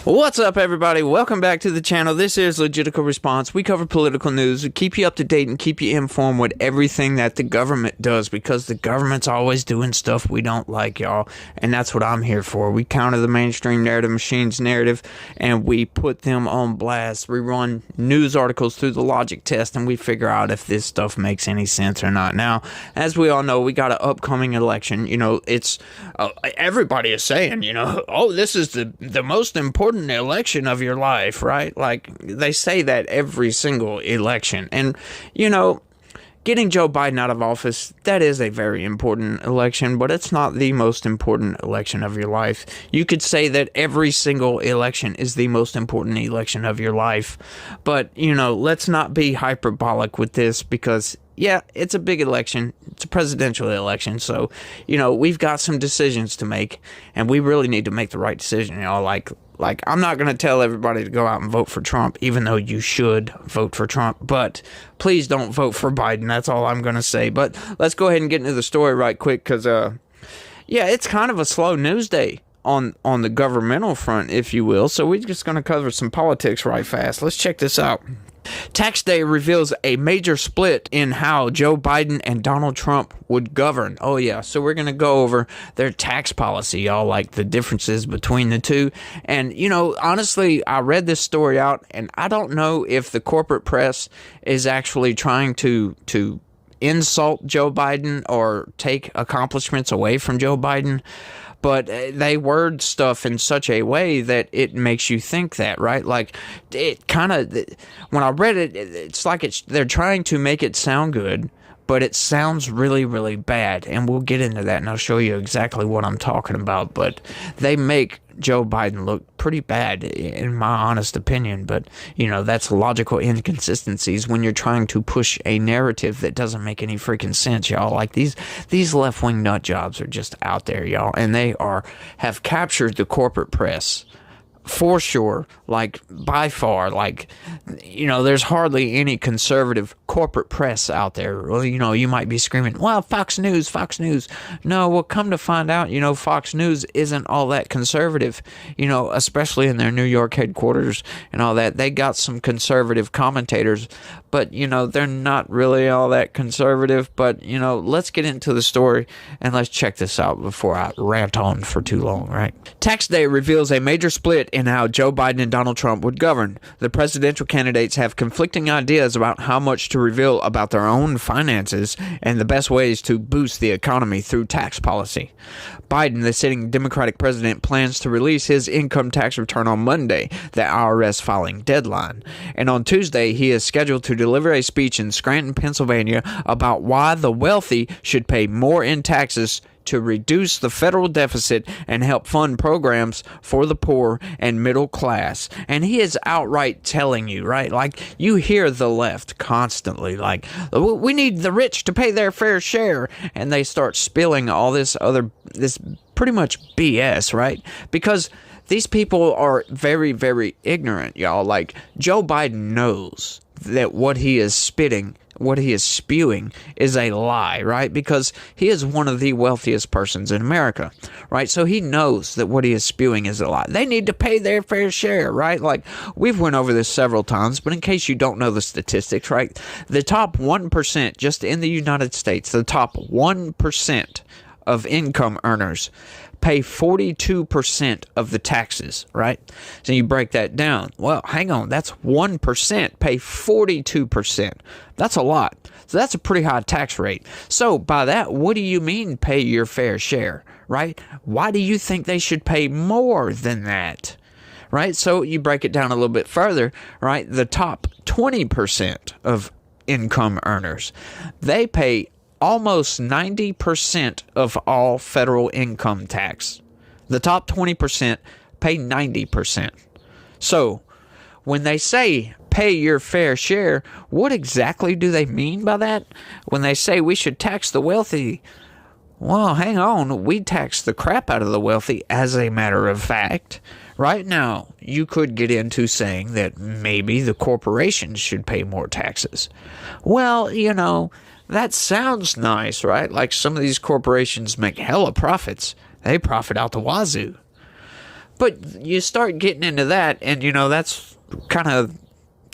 What's up, everybody? Welcome back to the channel. This is Legitical Response. We cover political news. We keep you up to date and keep you informed with everything that the government does, because the government's always doing stuff we don't like, y'all. And that's what I'm here for. We counter the mainstream narrative machine's narrative, and we put them on blast. We run news articles through the logic test, and we figure out if this stuff makes any sense or not. Now, as we all know, we got an upcoming election. You know, it's everybody is saying, you know, oh, this is the most important election of your life, right? Like, they say that every single election. And, you know, getting Joe Biden out of office, that is a very important election, but it's not the most important election of your life. You could say that every single election is the most important election of your life. But, you know, let's not be hyperbolic with this, because yeah, it's a big election. It's a presidential election. So, you know, we've got some decisions to make, and we really need to make the right decision. You know, like I'm not going to tell everybody to go out and vote for Trump, even though you should vote for Trump. But please don't vote for Biden. That's all I'm going to say. But let's go ahead and get into the story right quick, because, yeah, it's kind of a slow news day on the governmental front, if you will. So we're just going to cover some politics right fast. Let's check this out. Tax Day reveals a major split in how Joe Biden and Donald Trump would govern. Oh, yeah. So we're going to go over their tax policy, y'all, like the differences between the two. And, you know, honestly, I read this story out, and I don't know if the corporate press is actually trying to insult Joe Biden or take accomplishments away from Joe Biden. But they word stuff in such a way that it makes you think that, right? Like, it kind of, when I read it, it's like they're trying to make it sound good, but it sounds really, really bad. And we'll get into that, and I'll show you exactly what I'm talking about. But they make Joe Biden look pretty bad, in my honest opinion. But, you know, that's logical inconsistencies when you're trying to push a narrative that doesn't make any freaking sense, y'all. Like, these left-wing nut jobs are just out there, y'all, and they have captured the corporate press for sure, like, by far. Like, you know, there's hardly any conservative corporate press out there. Well, you know, you might be screaming, well, Fox News. No, well, come to find out, you know, Fox News isn't all that conservative, you know, especially in their New York headquarters and all that. They got some conservative commentators, but, you know, they're not really all that conservative. But, you know, let's get into the story, and let's check this out before I rant on for too long, right? Tax Day reveals a major split in how Joe Biden and Donald Trump would govern. The presidential candidates have conflicting ideas about how much to reveal about their own finances and the best ways to boost the economy through tax policy. Biden, the sitting Democratic president, plans to release his income tax return on Monday, the IRS filing deadline. And on Tuesday, he is scheduled to deliver a speech in Scranton, Pennsylvania, about why the wealthy should pay more in taxes to reduce the federal deficit and help fund programs for the poor and middle class. And he is outright telling you, right? Like, you hear the left constantly, like, we need the rich to pay their fair share. And they start spilling all this pretty much BS, right? Because these people are very, very ignorant, y'all. Like, Joe Biden knows that what he is spewing is a lie, right? Because he is one of the wealthiest persons in America, right? So he knows that what he is spewing is a lie. They need to pay their fair share, right? Like, we've went over this several times, but in case you don't know the statistics, right? The top 1%, just in the United States, the top 1% of income earners pay 42% of the taxes, right? So you break that down. Well, hang on, that's 1% pay 42%. That's a lot. So that's a pretty high tax rate. So by that, what do you mean pay your fair share, right? Why do you think they should pay more than that? Right? So you break it down a little bit further, right? The top 20% of income earners, they pay almost 90% of all federal income tax. The top 20% pay 90%. So when they say pay your fair share, what exactly do they mean by that? When they say we should tax the wealthy, well, hang on, we tax the crap out of the wealthy, as a matter of fact. Right now, you could get into saying that maybe the corporations should pay more taxes. Well, you know, that sounds nice, right? Like, some of these corporations make hella profits. They profit out the wazoo. But you start getting into that, and, that's kind of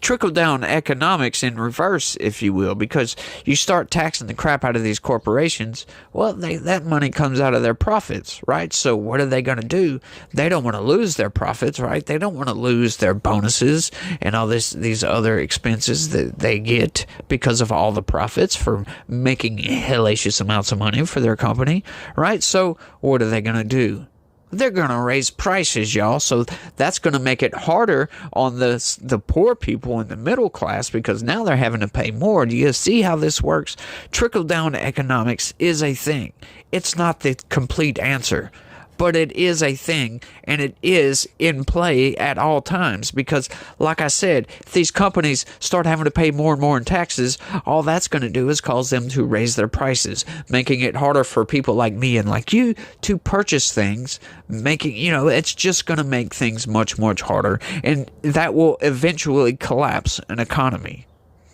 trickle-down economics in reverse, if you will, because you start taxing the crap out of these corporations. Well, that money comes out of their profits, right? So what are they going to do? They don't want to lose their profits, right? They don't want to lose their bonuses and all these other expenses that they get because of all the profits for making hellacious amounts of money for their company, right? So what are they going to do? They're going to raise prices, y'all. So that's going to make it harder on the poor people in the middle class, because now they're having to pay more. Do you see how this works? Trickle-down economics is a thing. It's not the complete answer, but it is a thing, and it is in play at all times, because, like I said, if these companies start having to pay more and more in taxes, all that's going to do is cause them to raise their prices, making it harder for people like me and like you to purchase things, making, it's just going to make things much, much harder, and that will eventually collapse an economy.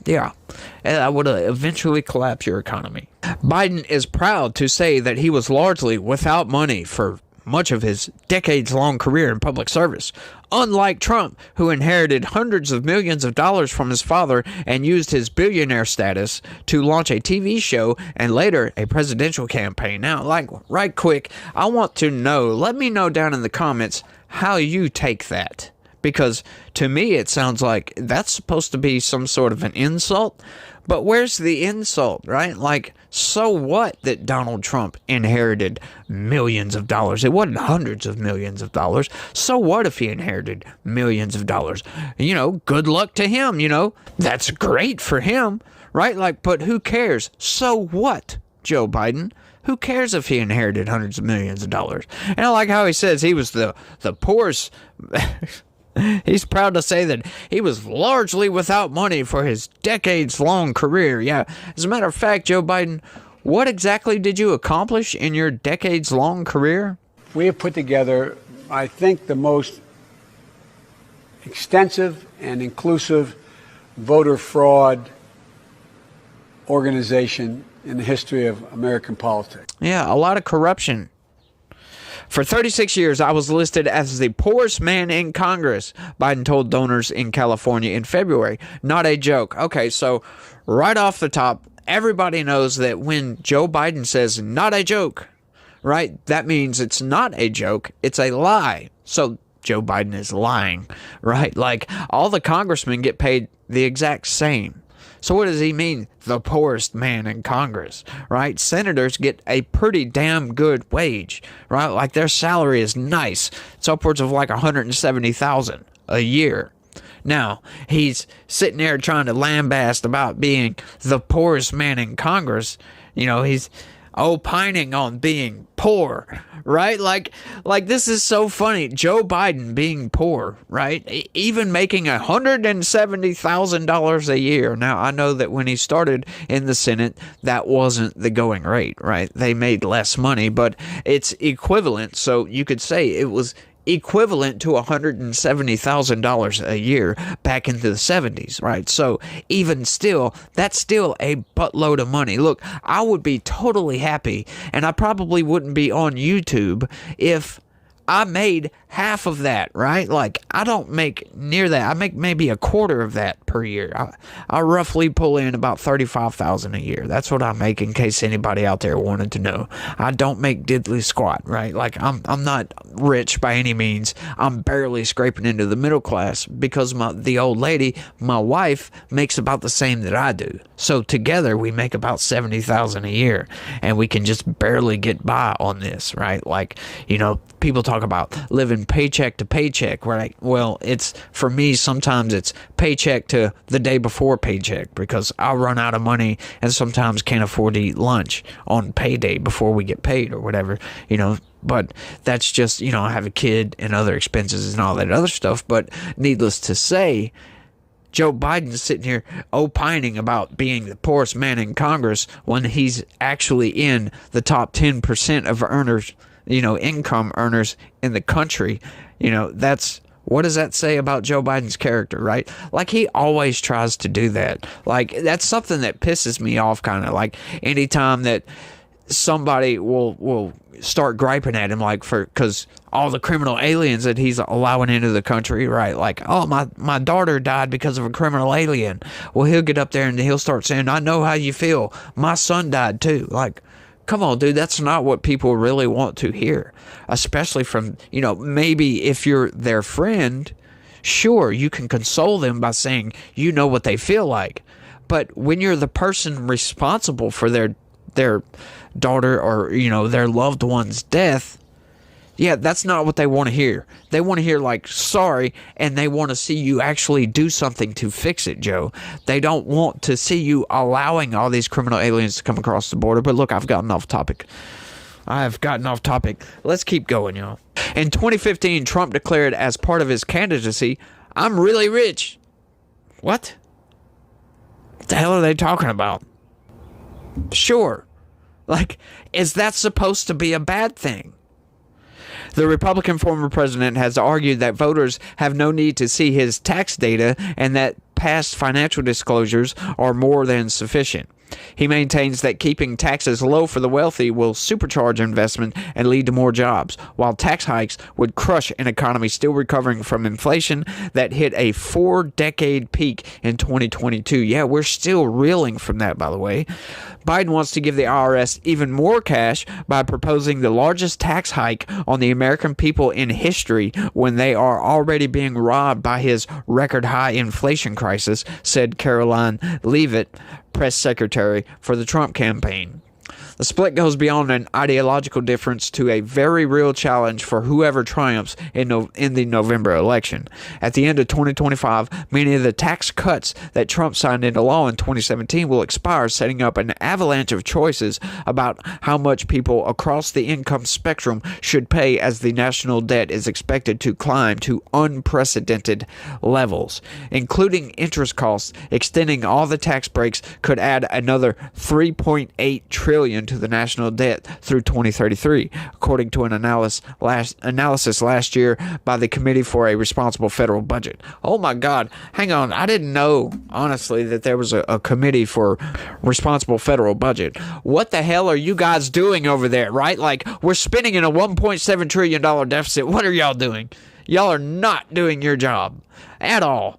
Yeah, that would eventually collapse your economy. Biden is proud to say that he was largely without money for much of his decades-long career in public service, unlike Trump, who inherited hundreds of millions of dollars from his father and used his billionaire status to launch a TV show and later a presidential campaign. Now, right quick, I want to know, let me know down in the comments how you take that. Because to me, it sounds like that's supposed to be some sort of an insult. But where's the insult, right? Like, so what that Donald Trump inherited millions of dollars? It wasn't hundreds of millions of dollars. So what if he inherited millions of dollars? Good luck to him, That's great for him, right? Like, but who cares? So what, Joe Biden? Who cares if he inherited hundreds of millions of dollars? And I like how he says he was the poorest... He's proud to say that he was largely without money for his decades-long career. Yeah, as a matter of fact, Joe Biden, what exactly did you accomplish in your decades-long career? We have put together, I think, the most extensive and inclusive voter fraud organization in the history of American politics. Yeah, a lot of corruption. For 36 years, I was listed as the poorest man in Congress, Biden told donors in California in February. Not a joke. Okay, so right off the top, everybody knows that when Joe Biden says not a joke, right, that means it's not a joke, it's a lie. So Joe Biden is lying, right? Like, all the congressmen get paid the exact same. So what does he mean, the poorest man in Congress, right? Senators get a pretty damn good wage, right? Like, their salary is nice. It's upwards of like $170,000 a year. Now, he's sitting there trying to lambast about being the poorest man in Congress. He's opining on being poor, right? Like this is so funny. Joe Biden being poor, right? Even making $170,000 a year. Now, I know that when he started in the Senate, that wasn't the going rate, right? They made less money, but it's equivalent. So you could say it was equivalent to $170,000 a year back into the 70s, right? So even still, that's still a buttload of money. Look, I would be totally happy, and I probably wouldn't be on YouTube if I made half of that, right? Like, I don't make near that. I make maybe a quarter of that per year. I roughly pull in about $35,000 a year. That's what I make, in case anybody out there wanted to know. I don't make diddly squat, right? Like, I'm not rich by any means. I'm barely scraping into the middle class because the old lady, my wife, makes about the same that I do. So together we make about $70,000 a year, and we can just barely get by on this, right? Like, people talk about living paycheck to paycheck, right? Well, it's, for me, sometimes it's paycheck to the day before paycheck, because I'll run out of money and sometimes can't afford to eat lunch on payday before we get paid or whatever, but that's just, I have a kid and other expenses and all that other stuff. But needless to say, Joe Biden's sitting here opining about being the poorest man in Congress when he's actually in the top 10% of earners, income earners in the country. What does that say about Joe Biden's character, right? Like, he always tries to do that. Like, that's something that pisses me off, kind of. Like, anytime that somebody will start griping at him, like, because all the criminal aliens that he's allowing into the country, right? Like, oh, my daughter died because of a criminal alien. Well, he'll get up there and he'll start saying, I know how you feel. My son died too. Like, come on, dude, that's not what people really want to hear, especially from, maybe if you're their friend, sure, you can console them by saying you know what they feel like. But when you're the person responsible for their daughter or, their loved one's death, yeah, that's not what they want to hear. They want to hear, like, sorry, and they want to see you actually do something to fix it, Joe. They don't want to see you allowing all these criminal aliens to come across the border. But look, I've gotten off topic. Let's keep going, y'all. In 2015, Trump declared as part of his candidacy, I'm really rich. What? What the hell are they talking about? Sure. Like, is that supposed to be a bad thing? The Republican former president has argued that voters have no need to see his tax data and that past financial disclosures are more than sufficient. He maintains that keeping taxes low for the wealthy will supercharge investment and lead to more jobs, while tax hikes would crush an economy still recovering from inflation that hit a 4-decade peak in 2022. Yeah, we're still reeling from that, by the way. Biden wants to give the IRS even more cash by proposing the largest tax hike on the American people in history when they are already being robbed by his record-high inflation crisis, said Caroline Leavitt, press secretary for the Trump campaign. The split goes beyond an ideological difference to a very real challenge for whoever triumphs in the November election. At the end of 2025, many of the tax cuts that Trump signed into law in 2017 will expire, setting up an avalanche of choices about how much people across the income spectrum should pay as the national debt is expected to climb to unprecedented levels. Including interest costs, extending all the tax breaks could add another $3.8 trillion to the national debt through 2033, according to an analysis last year by the Committee for a Responsible Federal Budget. Oh my God, hang on, I didn't know, honestly, that there was a committee for responsible federal budget. What the hell are you guys doing over there, right? Like, we're spending in a $1.7 trillion deficit. What are y'all doing? Y'all are not doing your job at all.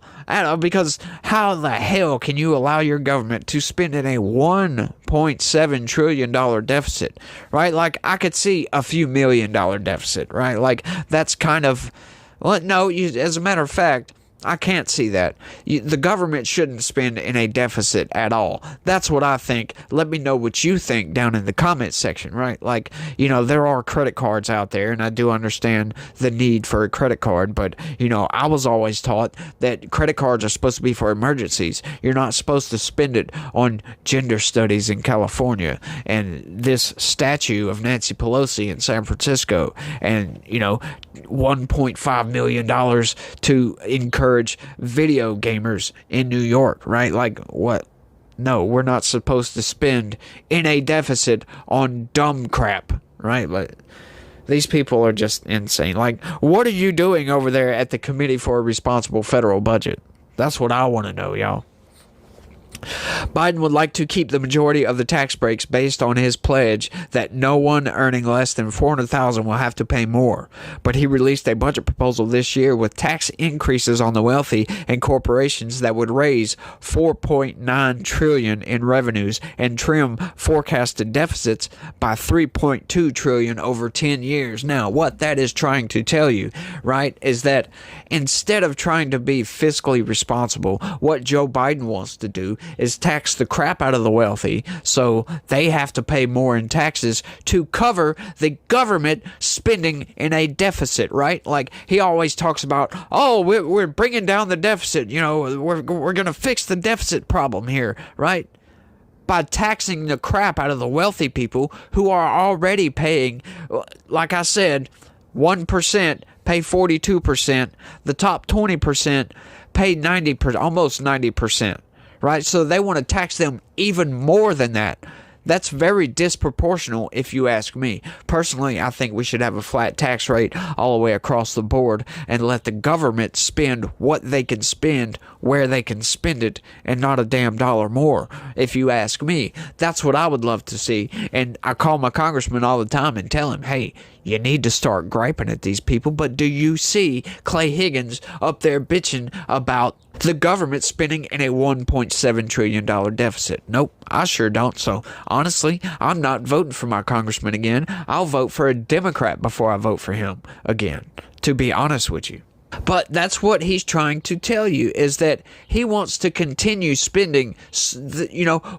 Because how the hell can you allow your government to spend in a $1.7 trillion deficit, right? Like, I could see a few $1 million deficit, right? Like, that's kind of, well, no, as a matter of fact, I can't see that. The government shouldn't spend in a deficit at all. That's what I think. Let me know what you think down in the comment section, right? Like, there are credit cards out there, and I do understand the need for a credit card, but, I was always taught that credit cards are supposed to be for emergencies. You're not supposed to spend it on gender studies in California and this statue of Nancy Pelosi in San Francisco and, $1.5 million to encourage video gamers in New York, right? Like, what? No, we're not supposed to spend in a deficit on dumb crap, right? Like, these people are just insane. Like, what are you doing over there at the Committee for a Responsible Federal Budget? That's what I want to know, y'all. Biden would like to keep the majority of the tax breaks based on his pledge that no one earning less than $400,000 will have to pay more. But he released a budget proposal this year with tax increases on the wealthy and corporations that would raise $4.9 trillion in revenues and trim forecasted deficits by $3.2 trillion over 10 years. Now, what that is trying to tell you, right, is that instead of trying to be fiscally responsible, what Joe Biden wants to do is tax the crap out of the wealthy so they have to pay more in taxes to cover the government spending in a deficit, right? Like, he always talks about, oh, we're bringing down the deficit, we're going to fix the deficit problem here, right? By taxing the crap out of the wealthy people who are already paying, like I said, 1% pay 42%, the top 20% pay 90%, almost 90%. Right? So they want to tax them even more than that. That's very disproportional if you ask me. Personally, I think we should have a flat tax rate all the way across the board and let the government spend what they can spend where they can spend it and not a damn dollar more, if you ask me. That's what I would love to see. And I call my congressman all the time and tell him, hey, you need to start griping at these people. But do you see Clay Higgins up there bitching about the government spending in a $1.7 trillion deficit? Nope, I sure don't. So honestly, I'm not voting for my congressman again. I'll vote for a Democrat before I vote for him again, to be honest with you. But that's what he's trying to tell you, is that he wants to continue spending,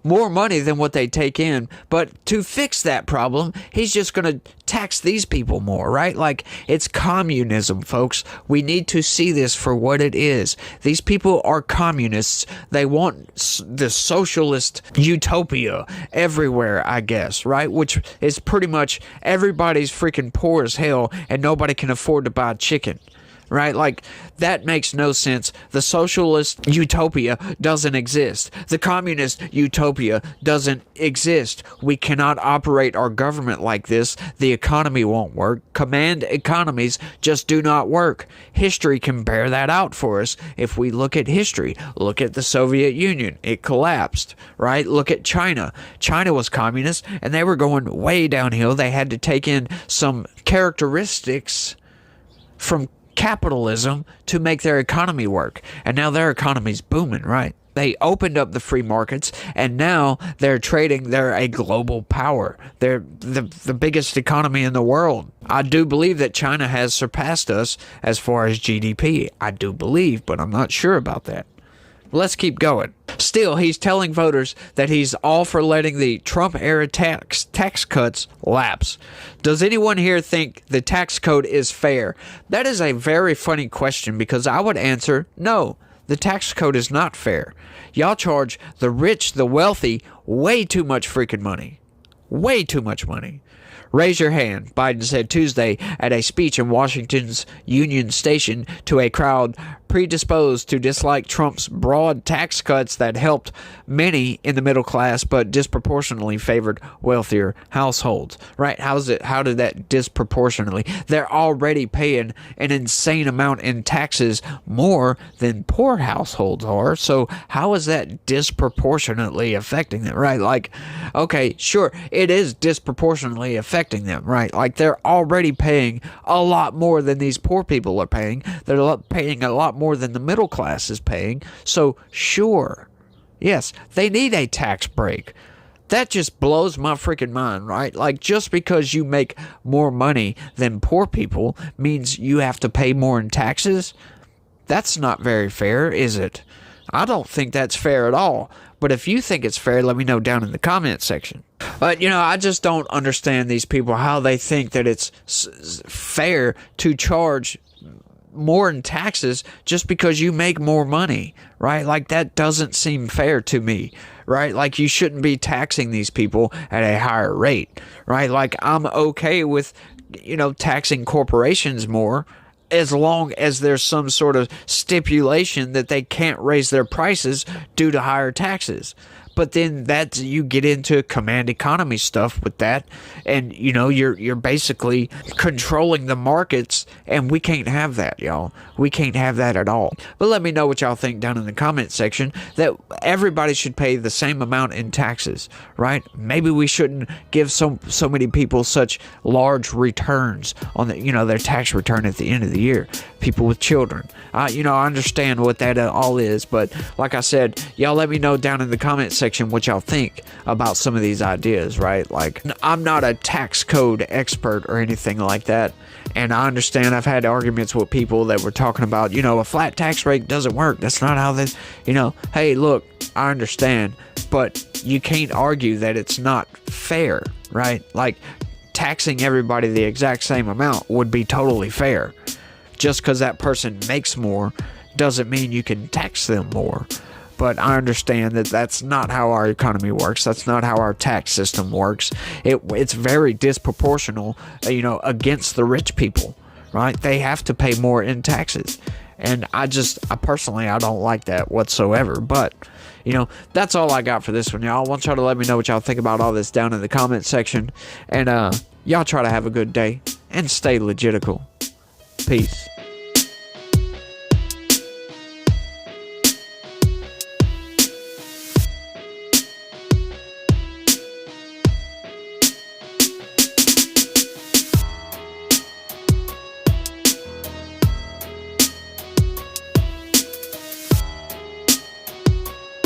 more money than what they take in. But to fix that problem, he's just going to tax these people more, right? Like, it's communism, folks. We need to see this for what it is. These people are communists. They want the socialist utopia everywhere, I guess, right? Which is pretty much everybody's freaking poor as hell and nobody can afford to buy chicken. Right? Like, that makes no sense. The socialist utopia doesn't exist. The communist utopia doesn't exist. We cannot operate our government like this. The economy won't work. Command economies just do not work. History can bear that out for us if we look at history. Look at the Soviet Union. It collapsed, right? Look at China. China was communist, and they were going way downhill. They had to take in some characteristics from capitalism to make their economy work. And now their economy's booming, right? They opened up the free markets, and now they're trading. They're a global power. They're the biggest economy in the world. I do believe that China has surpassed us as far as GDP. I do believe, but I'm not sure about that. Let's keep going. Still, he's telling voters that he's all for letting the Trump-era tax cuts lapse. Does anyone here think the tax code is fair? That is a very funny question, because I would answer no. The tax code is not fair. Y'all charge the rich, the wealthy, way too much freaking money. Way too much money. Raise your hand, Biden said Tuesday at a speech in Washington's Union Station to a crowd predisposed to dislike Trump's broad tax cuts that helped many in the middle class but disproportionately favored wealthier households. Right? How did that disproportionately? They're already paying an insane amount in taxes, more than poor households are. So how is that disproportionately affecting them? Right? Like, okay, sure, it is disproportionately affecting them, right? Like, they're already paying a lot more than these poor people are paying. They're paying a lot more than the middle class is paying. So sure, yes, they need a tax break. That just blows my freaking mind, right? Like, just because you make more money than poor people means you have to pay more in taxes? That's not very fair, is it? I don't think that's fair at all. But if you think it's fair, let me know down in the comment section. But, I just don't understand these people, how they think that it's fair to charge more in taxes just because you make more money, right? Like, that doesn't seem fair to me, right? Like, you shouldn't be taxing these people at a higher rate, right? Like, I'm okay with, taxing corporations more, as long as there's some sort of stipulation that they can't raise their prices due to higher taxes. But then you get into command economy stuff with that, and you're basically controlling the markets, and we can't have that, y'all. We can't have that at all. But let me know what y'all think down in the comment section, that everybody should pay the same amount in taxes, right? Maybe we shouldn't give so many people such large returns on their tax return at the end of the year. People with children, I understand what that all is, but like I said, y'all let me know down in the comment section what y'all think about some of these ideas, right? Like, I'm not a tax code expert or anything like that, and I understand I've had arguments with people that were talking about, a flat tax rate doesn't work. That's not how this, hey, look, I understand, but you can't argue that it's not fair, right? Like, taxing everybody the exact same amount would be totally fair. Just because that person makes more doesn't mean you can tax them more. But I understand that that's not how our economy works. That's not how our tax system works. It's very disproportional, against the rich people, right? They have to pay more in taxes. And I personally, I don't like that whatsoever. But, that's all I got for this one, y'all. I want y'all to let me know what y'all think about all this down in the comment section. And y'all try to have a good day and stay legitical. Peace.